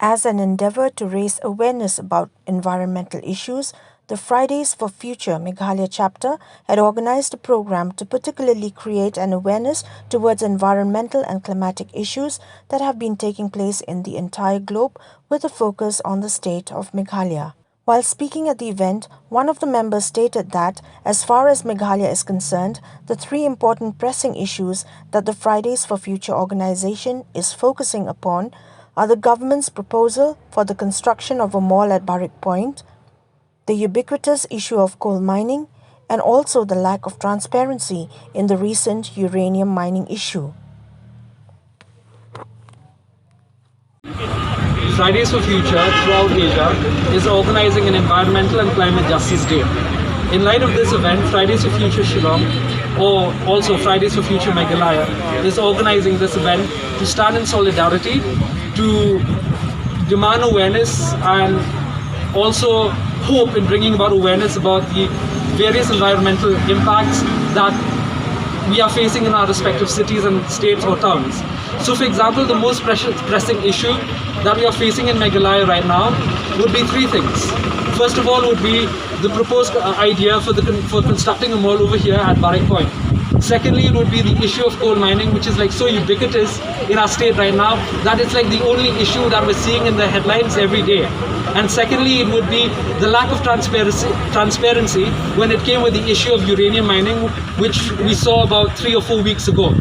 As an endeavour to raise awareness about environmental issues, the Fridays for Future Meghalaya chapter had organized a program to particularly create an awareness towards environmental and climatic issues that have been taking place in the entire globe with a focus on the state of Meghalaya. While speaking at the event, one of the members stated that, as far as Meghalaya is concerned, the three important pressing issues that the Fridays for Future organization is focusing upon are the government's proposal for the construction of a mall at Barrick Point, the ubiquitous issue of coal mining, and also the lack of transparency in the recent uranium mining issue. Fridays for Future throughout Asia is organizing an environmental and climate justice day. In light of this event, Fridays for Future Shillong, or also Fridays for Future Meghalaya, is organizing this event to stand in solidarity, to demand awareness and also hope in bringing about awareness about the various environmental impacts that we are facing in our respective cities and states or towns. So for example, the most pressing issue that we are facing in Meghalaya right now would be three things. First of all would be the proposed idea for constructing a mall over here at Barrick Point. Secondly, it would be the issue of coal mining, which is like so ubiquitous in our state right now that it's like the only issue that we're seeing in the headlines every day. And secondly, it would be the lack of transparency when it came with the issue of uranium mining, which we saw about 3 or 4 weeks ago.